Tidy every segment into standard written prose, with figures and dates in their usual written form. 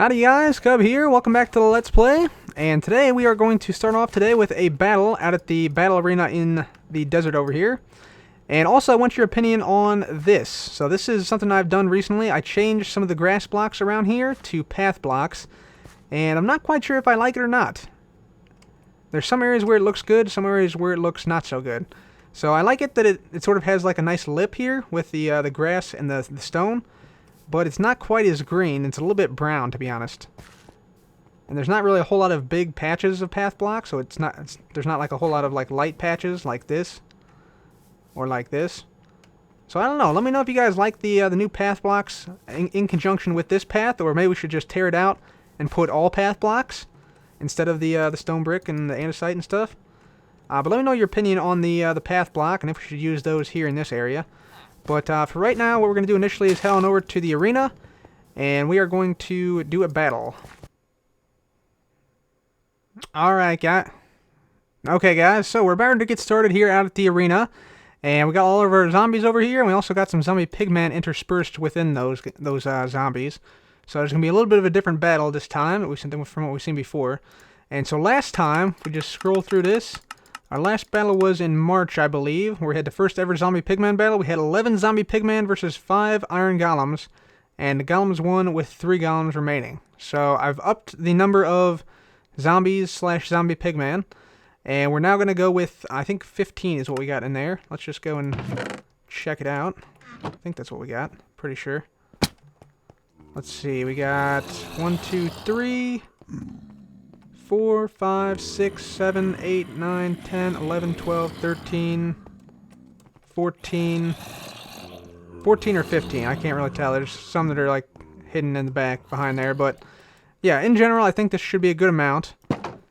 Howdy guys, Cub here, welcome back to the Let's Play, and today we are going to start off today with a battle out at the battle arena in the desert over here. And also I want your opinion on this. So this is something I've done recently. I changed some of the grass blocks around here to path blocks, and I'm not quite sure if I like it or not. There's some areas where it looks good, some areas where it looks not so good. So I like it that it sort of has like a nice lip here with the grass and the stone. But it's not quite as green. It's a little bit brown, to be honest. And there's not really a whole lot of big patches of path blocks, so there's not like a whole lot of like light patches like this or like this. So I don't know. Let me know if you guys like the new path blocks in conjunction with this path, or maybe we should just tear it out and put all path blocks instead of the stone brick and the andesite and stuff. But let me know your opinion on the path block and if we should use those here in this area. But for right now, what we're going to do initially is head on over to the arena, and we are going to do a battle. Alright, guys. Okay, guys, so we're about to get started here out at the arena, and we got all of our zombies over here, and we also got some zombie pigmen interspersed within those zombies. So there's going to be a little bit of a different battle this time from what we've seen before. And so last time, if we just scroll through this, our last battle was in March, I believe, where we had the first ever zombie pigman battle. We had 11 zombie pigmen versus 5 iron golems, and the golems won with 3 golems remaining. So I've upped the number of zombies/zombie pigman, and we're now going to go with, I think 15 is what we got in there. Let's just go and check it out. I think that's what we got, pretty sure. Let's see, we got 1, 2, 3... 4, 5, 6, 7, 8, 9, 10, 11, 12, 13, 14 or 15. I can't really tell. There's some that are like hidden in the back behind there. But yeah, in general, I think this should be a good amount.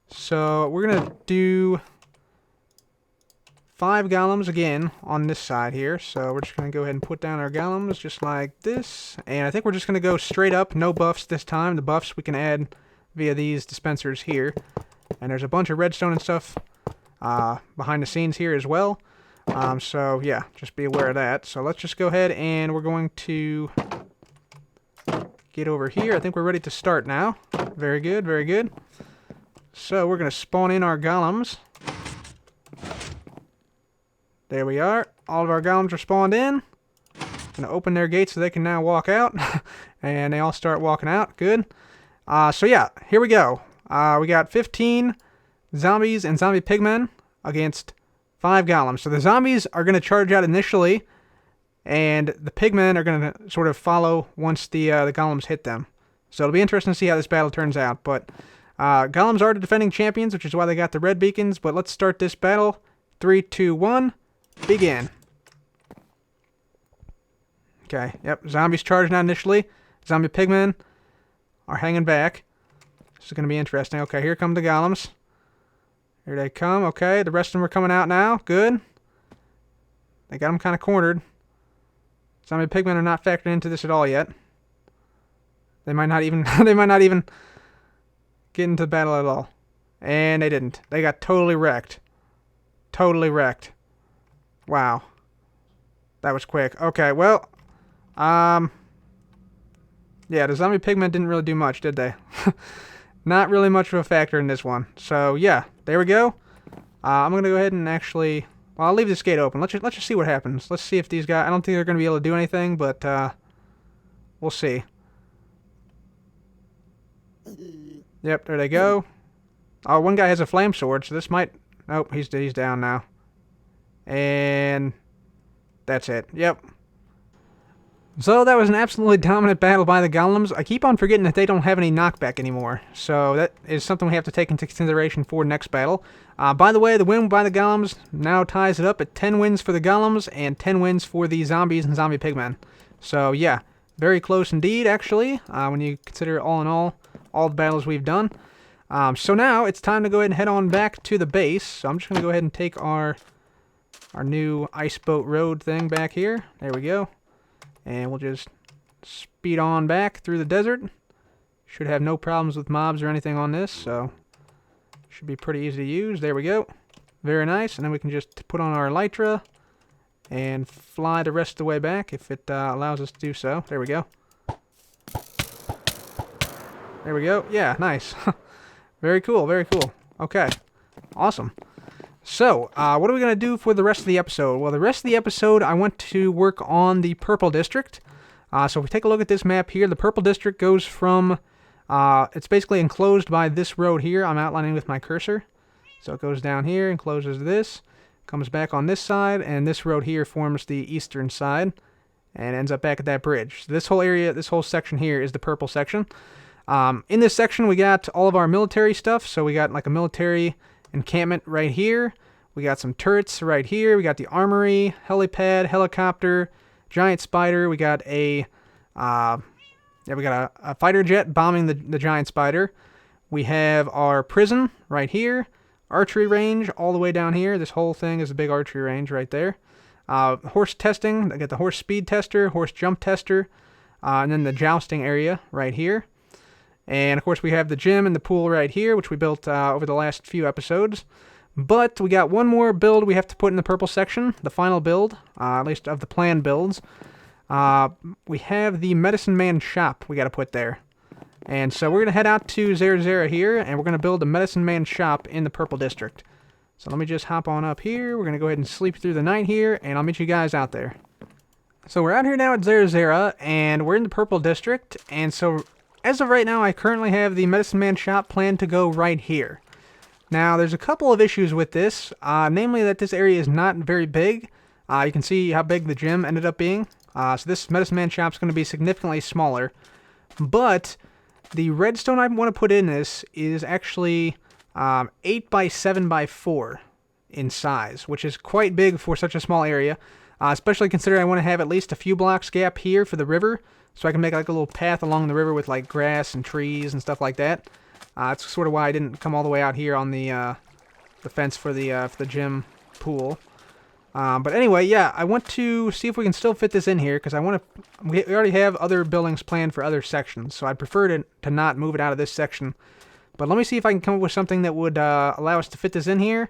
So we're going to do 5 golems again on this side here. So we're just going to go ahead and put down our golems just like this. And I think we're just going to go straight up. No buffs this time. The buffs we can add via these dispensers here. And there's a bunch of redstone and stuff behind the scenes here as well. So yeah, just be aware of that. So let's just go ahead and we're going to get over here. I think we're ready to start now. Very good, very good. So we're going to spawn in our golems. There we are. All of our golems are spawned in. Going to open their gates so they can now walk out. And they all start walking out. Good. So yeah, here we go. We got 15 zombies and zombie pigmen against 5 golems. So the zombies are going to charge out initially, and the pigmen are going to sort of follow once the golems hit them. So it'll be interesting to see how this battle turns out. But golems are the defending champions, which is why they got the red beacons. But let's start this battle. 3, 2, 1, begin. Okay, yep, zombies charging out initially. Zombie pigmen are hanging back. This is going to be interesting. Okay, here come the golems. Here they come. Okay, the rest of them are coming out now. Good. They got them kind of cornered. Zombie pigmen are not factored into this at all yet. They might not even they might not even get into the battle at all. And they didn't. They got totally wrecked. Totally wrecked. Wow. That was quick. Okay, well, yeah, the zombie pigmen didn't really do much, did they? Not really much of a factor in this one. So, yeah, there we go. I'm going to go ahead and actually... Well, I'll leave this gate open. Let's just see what happens. Let's see if these guys... I don't think they're going to be able to do anything, but we'll see. Yep, there they go. Oh, one guy has a flame sword, so this might... Nope, he's down now. And that's it. Yep. So that was an absolutely dominant battle by the golems. I keep on forgetting that they don't have any knockback anymore. So that is something we have to take into consideration for next battle. By the way, the win by the golems now ties it up at 10 wins for the golems and 10 wins for the zombies and zombie pigmen. So yeah, very close indeed, actually, when you consider all in all the battles we've done. So now it's time to go ahead and head on back to the base. So I'm just going to go ahead and take our new ice boat road thing back here. There we go. And we'll just speed on back through the desert. Should have no problems with mobs or anything on this, so should be pretty easy to use. There we go. Very nice. And then we can just put on our elytra and fly the rest of the way back if it allows us to do so. There we go. There we go. Yeah, nice. Very cool, very cool. Okay, awesome. So, what are we going to do for the rest of the episode? Well, the rest of the episode, I want to work on the Purple District. So if we take a look at this map here, the Purple District goes from... it's basically enclosed by this road here. I'm outlining with my cursor. So it goes down here and closes this, comes back on this side, and this road here forms the eastern side, and ends up back at that bridge. So this whole area, this whole section here is the purple section. In this section, we got all of our military stuff. So we got like a military encampment right here. We got some turrets right here. We got the armory, helipad, helicopter, giant spider. We got a fighter jet bombing the giant spider. We have our prison right here. Archery range all the way down here. This whole thing is a big archery range right there. Horse testing. I got the horse speed tester, horse jump tester, and then the jousting area right here. And of course we have the gym and the pool right here, which we built over the last few episodes. But we got one more build we have to put in the purple section, the final build, at least of the planned builds. We have the Medicine Man shop we got to put there. And so we're going to head out to Zerzera here, and we're going to build a Medicine Man shop in the Purple District. So let me just hop on up here. We're going to go ahead and sleep through the night here, and I'll meet you guys out there. So we're out here now at Zerzera, and we're in the Purple District. And so as of right now, I currently have the Medicine Man shop planned to go right here. Now, there's a couple of issues with this, namely that this area is not very big. You can see how big the gym ended up being. So this Medicine Man shop is going to be significantly smaller. But the redstone I want to put in this is actually 8 by 7 by 4 in size, which is quite big for such a small area, especially considering I want to have at least a few blocks gap here for the river, so I can make like a little path along the river with like grass and trees and stuff like that. That's sort of why I didn't come all the way out here on the fence for the gym pool. But anyway, yeah, I want to see if we can still fit this in here, because we already have other buildings planned for other sections, so I'd prefer to not move it out of this section. But let me see if I can come up with something that would allow us to fit this in here,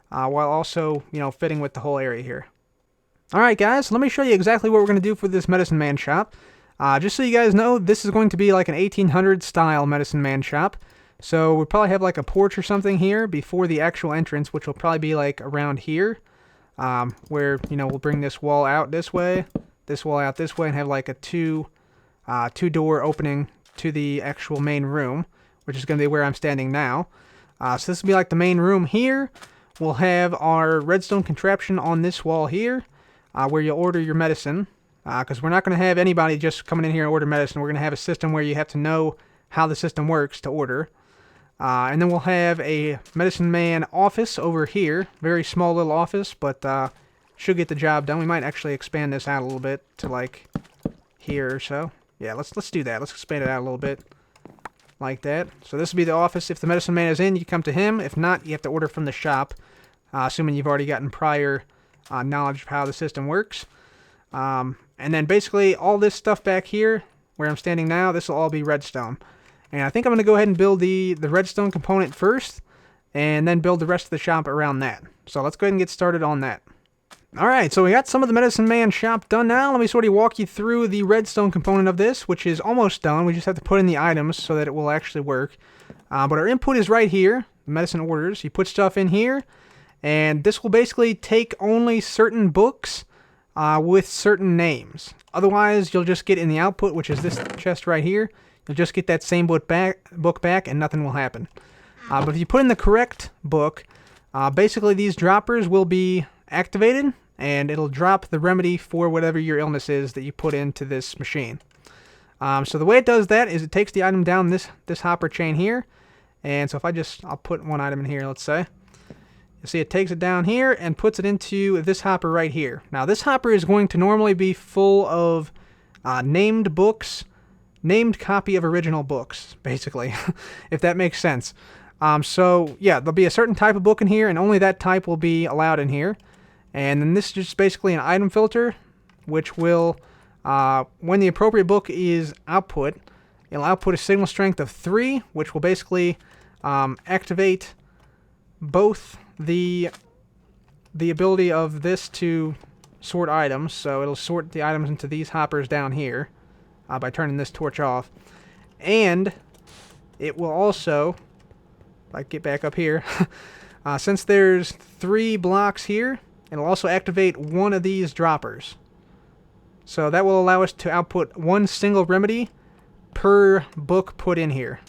while also, fitting with the whole area here. Alright guys, let me show you exactly what we're going to do for this Medicine Man shop. Just so you guys know, this is going to be like an 1800 style Medicine Man shop. So we'll probably have like a porch or something here before the actual entrance, which will probably be like around here. Where, we'll bring this wall out this way, this wall out this way, and have like a two-door opening to the actual main room, which is going to be where I'm standing now. So this will be like the main room here. We'll have our redstone contraption on this wall here, where you'll order your medicine, because we're not going to have anybody just coming in here and order medicine. We're going to have a system where you have to know how the system works to order. And then we'll have a Medicine Man office over here. Very small little office, but should get the job done. We might actually expand this out a little bit to like here or so. Yeah, let's do that. Let's expand it out a little bit like that. So this will be the office. If the Medicine Man is in, you come to him. If not, you have to order from the shop, assuming you've already gotten prior knowledge of how the system works. And then basically all this stuff back here, where I'm standing now, this will all be redstone. And I think I'm going to go ahead and build the redstone component first, and then build the rest of the shop around that. So let's go ahead and get started on that. Alright, so we got some of the Medicine Man shop done now. Let me sort of walk you through the redstone component of this, which is almost done. We just have to put in the items so that it will actually work. But our input is right here, medicine orders. You put stuff in here, and this will basically take only certain books with certain names. Otherwise, you'll just get in the output, which is this chest right here. You'll just get that same book back, and nothing will happen. But if you put in the correct book, basically these droppers will be activated, and it'll drop the remedy for whatever your illness is that you put into this machine. So the way it does that is it takes the item down this hopper chain here, and so if I'll put one item in here, let's say. You see it takes it down here and puts it into this hopper right here. Now this hopper is going to normally be full of named books, named copy of original books, basically, if that makes sense. So yeah, there'll be a certain type of book in here, and only that type will be allowed in here. And then this is just basically an item filter, which will, when the appropriate book is output, it'll output a signal strength of 3, which will basically activate both the ability of this to sort items. So it'll sort the items into these hoppers down here by turning this torch off. And it will also, if I get back up here, since there's 3 blocks here, it'll also activate one of these droppers. So that will allow us to output 1 single remedy per book put in here.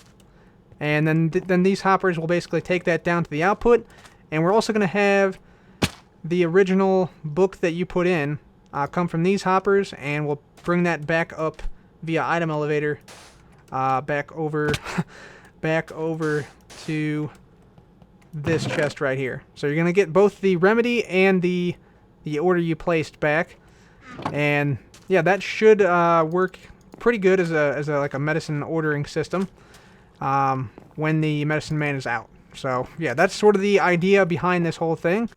And then these hoppers will basically take that down to the output. And we're also going to have the original book that you put in come from these hoppers, and we'll bring that back up via item elevator back over back over to this chest right here. So you're going to get both the remedy and the order you placed back. And yeah, that should work pretty good as a like a medicine ordering system when the medicine man is out. So yeah, that's sort of the idea behind this whole thing.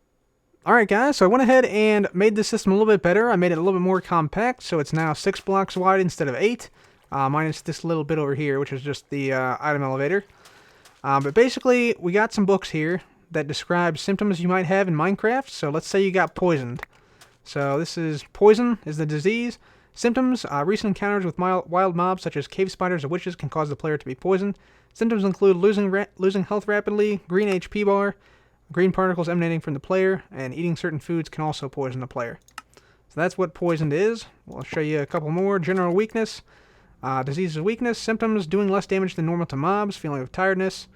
Alright guys, so I went ahead and made the system a little bit better. I made it a little bit more compact, so it's now 6 blocks wide instead of 8. Minus this little bit over here, which is just the item elevator. But basically, we got some books here that describe symptoms you might have in Minecraft. So let's say you got poisoned. So this is poison is the disease. Symptoms, recent encounters with wild mobs such as cave spiders or witches can cause the player to be poisoned. Symptoms include losing health rapidly, green HP bar, green particles emanating from the player, and eating certain foods can also poison the player. So that's what poisoned is. We'll show you a couple more. General weakness. Disease of weakness. Symptoms, doing less damage than normal to mobs, feeling of tiredness,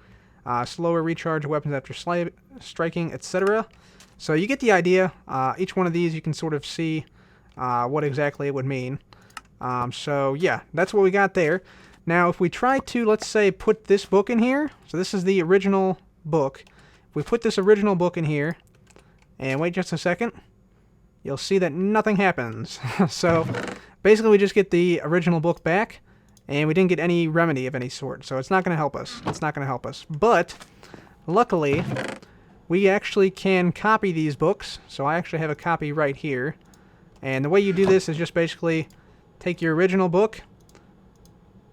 slower recharge of weapons after striking, etc. So you get the idea. Each one of these you can sort of see what exactly it would mean. So yeah, that's what we got there. Now if we try to, let's say, put this book in here. So this is the original book. If we put this original book in here, and wait just a second, you'll see that nothing happens. So basically we just get the original book back, and we didn't get any remedy of any sort. So it's not going to help us. It's not going to help us. But luckily, we actually can copy these books. So I actually have a copy right here. And the way you do this is just basically take your original book,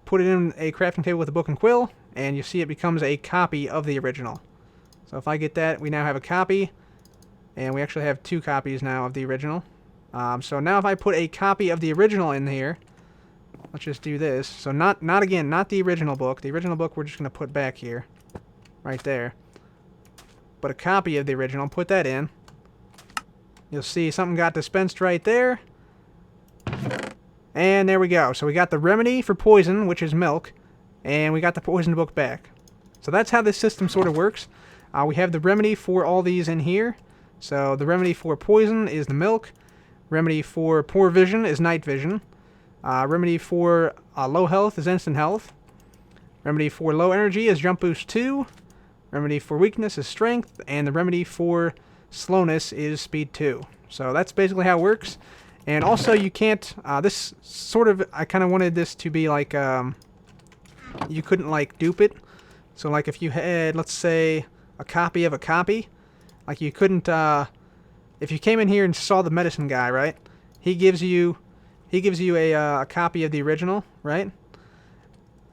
put it in a crafting table with a book and quill, and you see it becomes a copy of the original. So if I get that, we now have a copy, and we actually have 2 copies now of the original. So now if I put a copy of the original in here, let's just do this. So not the original book. The original book we're just going to put back here, right there. But a copy of the original, put that in. You'll see something got dispensed right there. And there we go. So we got the remedy for poison, which is milk, and we got the poison book back. So that's how this system sort of works. We have the remedy for all these in here. So the remedy for poison is the milk. Remedy for poor vision is night vision. Remedy for low health is instant health. Remedy for low energy is jump boost 2. Remedy for weakness is strength. And the remedy for slowness is speed 2. So that's basically how it works. And also you can't, this sort of, I kind of wanted this to be like, you couldn't like dupe it. So like if you had, let's say, a copy of a copy, like you couldn't, if you came in here and saw the medicine guy, right? He gives you a copy of the original, right?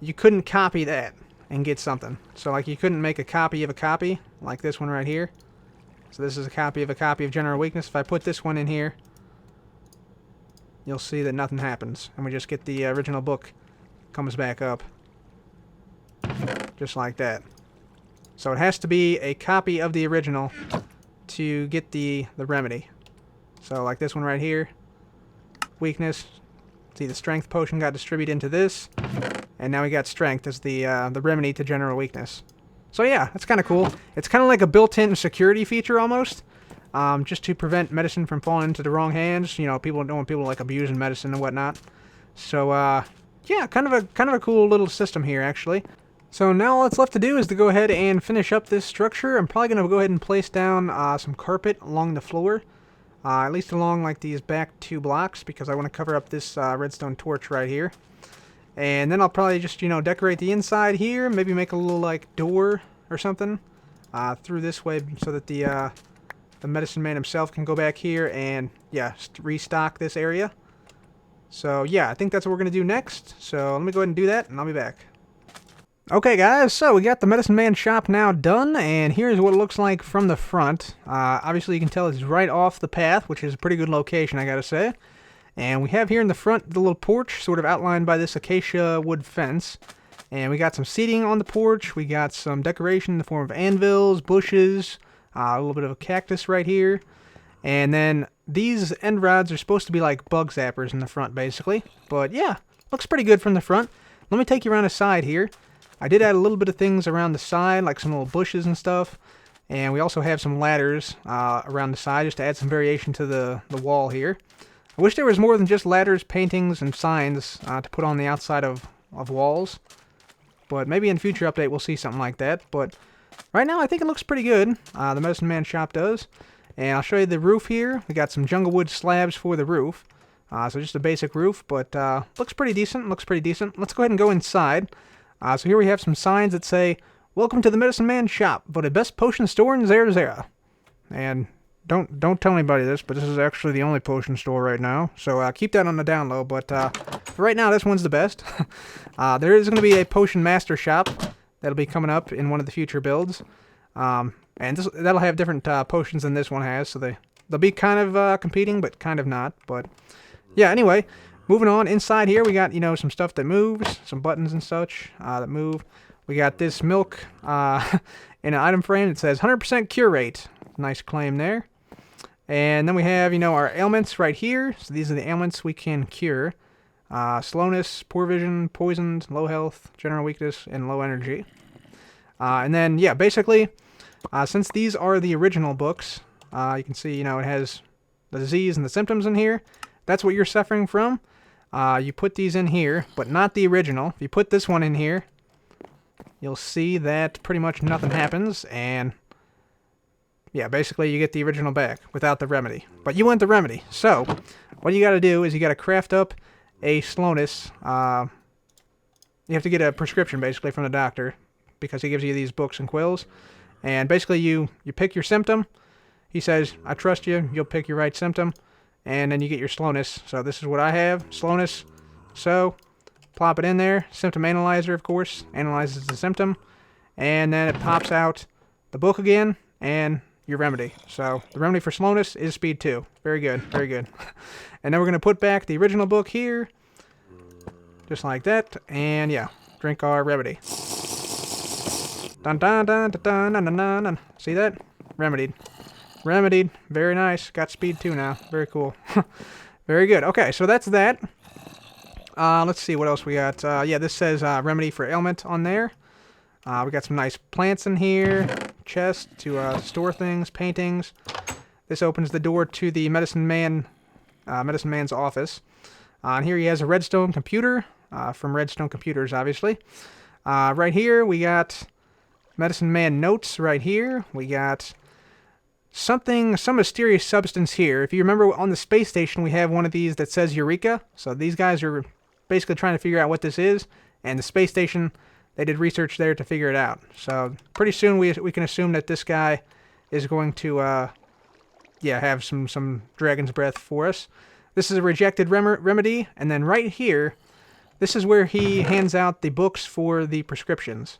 You couldn't copy that and get something. So like you couldn't make a copy of a copy, like this one right here. So this is a copy of general weakness. If I put this one in here, you'll see that nothing happens, and we just get the original book comes back up, just like that. So it has to be a copy of the original to get the remedy. So like this one right here, weakness. See, the strength potion got distributed into this, and now we got strength as the remedy to general weakness. So yeah, that's kind of cool. It's kind of like a built-in security feature almost, just to prevent medicine from falling into the wrong hands. You know, people don't want people like abusing medicine and whatnot. So yeah, kind of a cool little system here actually. So now all that's left to do is to go ahead and finish up this structure. I'm probably going to go ahead and place down some carpet along the floor. At least along like these back 2 blocks, because I want to cover up this redstone torch right here. And then I'll probably just, you know, decorate the inside here. Maybe make a little like door or something through this way so that the medicine man himself can go back here and, yeah, restock this area. So yeah, I think that's what we're going to do next. So let me go ahead and do that, and I'll be back. Okay guys, so we got the Medicine Man shop now done, and here's what it looks like from the front. Obviously you can tell it's right off the path, which is a pretty good location, I gotta say. And we have here in the front the little porch, sort of outlined by this acacia wood fence. And we got some seating on the porch. We got some decoration in the form of anvils, bushes, a little bit of a cactus right here. And then these end rods are supposed to be like bug zappers in the front, basically. But yeah, looks pretty good from the front. Let me take you around the side here. I did add a little bit of things around the side, like some little bushes and stuff. And we also have some ladders around the side, just to add some variation to the wall here. I wish there was more than just ladders, paintings, and signs to put on the outside of walls. But maybe in a future update we'll see something like that. But right now I think it looks pretty good. The Medicine Man shop does. And I'll show you the roof here. We got some jungle wood slabs for the roof. So just a basic roof, but looks pretty decent. Let's go ahead and go inside. So here we have some signs that say, "Welcome to the Medicine Man shop, voted best potion store in Zerzera." And don't tell anybody this, but this is actually the only potion store right now. So keep that on the down low. But for right now, this one's the best. There is going to be a potion master shop that'll be coming up in one of the future builds. And that'll have different potions than this one has. So they'll be kind of competing, but kind of not. But yeah, anyway, moving on. Inside here, we got, some stuff that moves, some buttons and such that move. We got this milk in an item frame that says 100% cure rate. Nice claim there. And then we have, our ailments right here. So these are the ailments we can cure. Slowness, poor vision, poisoned, low health, general weakness, and low energy. And then, yeah, basically, since these are the original books, you can see, it has the disease and the symptoms in here. That's what you're suffering from. You put these in here, but not the original. If you put this one in here, you'll see that pretty much nothing happens, and yeah, basically you get the original back without the remedy. But you want the remedy. So what you got to do is you got to craft up a slowness. You have to get a prescription basically from the doctor, because he gives you these books and quills. And basically you pick your symptom. He says, "I trust you. You'll pick your right symptom." And then you get your slowness. So this is what I have, slowness. So plop it in there. Symptom analyzer, of course, analyzes the symptom. And then it pops out the book again and your remedy. So the remedy for slowness is speed 2. Very good, very good. And then we're going to put back the original book here, just like that. And yeah, drink our remedy. Dun dun dun dun dun dun dun dun. Dun. See that? Remedied. Remedied. Very nice. Got speed 2 now. Very cool. Very good. Okay, so that's that. Let's see what else we got. Yeah, this says remedy for ailment on there. We got some nice plants in here, chest to store things, paintings. This opens the door to the Medicine Man's office. And here he has a redstone computer from Redstone Computers, obviously. Right here we got Medicine Man notes right here. We got some mysterious substance here. If you remember, on the space station we have one of these that says Eureka. So these guys are basically trying to figure out what this is, and the space station, they did research there to figure it out. So pretty soon we can assume that this guy is going to have some dragon's breath for us. This is a rejected remedy, and then right here, this is where he hands out the books for the prescriptions.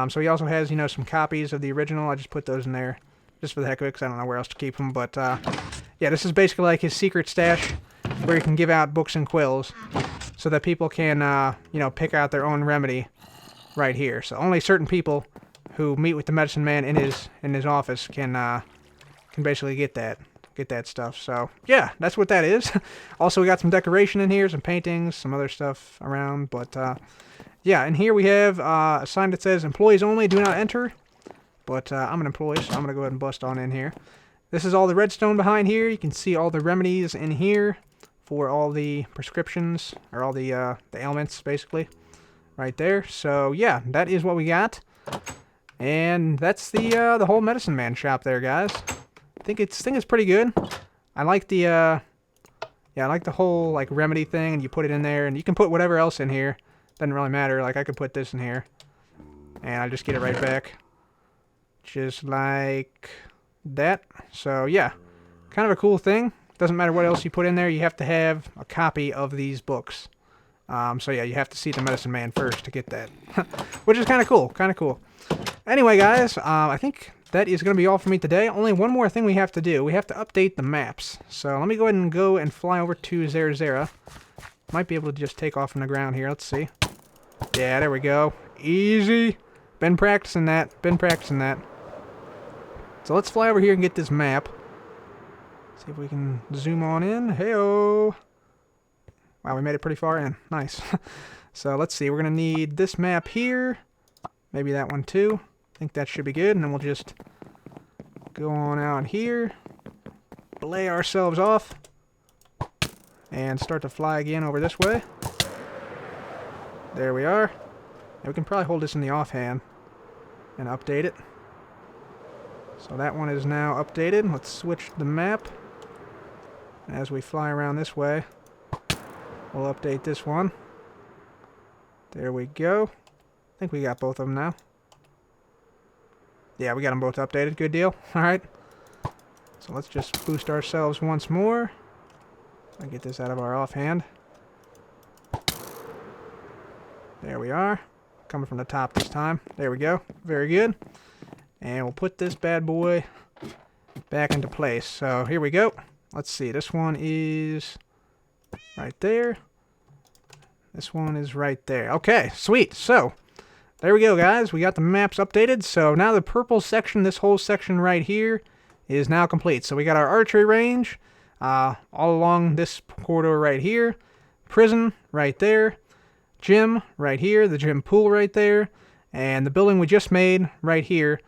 So he also has, some copies of the original. I just put those in there just for the heck of it, because I don't know where else to keep them. But yeah, this is basically like his secret stash where he can give out books and quills so that people can, pick out their own remedy right here. So only certain people who meet with the Medicine Man in his office can basically get that stuff. So yeah, that's what that is. Also, we got some decoration in here, some paintings, some other stuff around. But yeah, and here we have a sign that says "Employees only, do not enter." But I'm an employee, so I'm gonna go ahead and bust on in here. This is all the redstone behind here. You can see all the remedies in here for all the prescriptions, or all the ailments, basically, right there. So yeah, that is what we got, and that's the whole Medicine Man shop there, guys. I think it's pretty good. I like the I like the whole like remedy thing, and you put it in there, and you can put whatever else in here. Doesn't really matter. Like I could put this in here, and I just get it right back, just like that. So yeah, kind of a cool thing. Doesn't matter what else you put in there. You have to have a copy of these books. So yeah, you have to see the Medicine Man first to get that, which is kind of cool. Anyway, guys, I think that is going to be all for me today. Only one more thing we have to do. We have to update the maps. So let me go ahead and fly over to Zerzera. Might be able to just take off from the ground here. Let's see. Yeah, there we go. Easy. Been practicing that. So let's fly over here and get this map. See if we can zoom on in. Hey-oh. Wow, we made it pretty far in. Nice. So let's see. We're going to need this map here. Maybe that one too. I think that should be good. And then we'll just go on out here. Belay ourselves off. And start to fly again over this way. There we are. And we can probably hold this in the offhand and update it. So that one is now updated. Let's switch the map. As we fly around this way, we'll update this one. There we go. I think we got both of them now. Yeah, we got them both updated. Good deal. Alright. So let's just boost ourselves once more. I'll get this out of our offhand. There we are. Coming from the top this time. There we go. Very good. And we'll put this bad boy back into place. So here we go. Let's see. This one is right there. This one is right there. Okay, sweet. So there we go, guys. We got the maps updated. So now the purple section, this whole section right here, is now complete. So we got our archery range all along this corridor right here. Prison right there. Gym right here. The gym pool right there. And the building we just made right here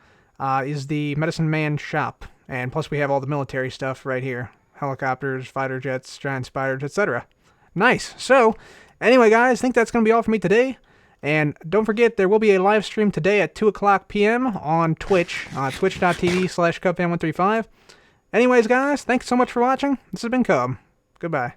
is the Medicine Man shop. And plus we have all the military stuff right here. Helicopters, fighter jets, giant spiders, etc. Nice. So, anyway, guys, I think that's going to be all for me today. And don't forget, there will be a live stream today at 2 o'clock p.m. on Twitch, twitch.tv/cubfan135. Anyways, guys, thanks so much for watching. This has been Cub. Goodbye.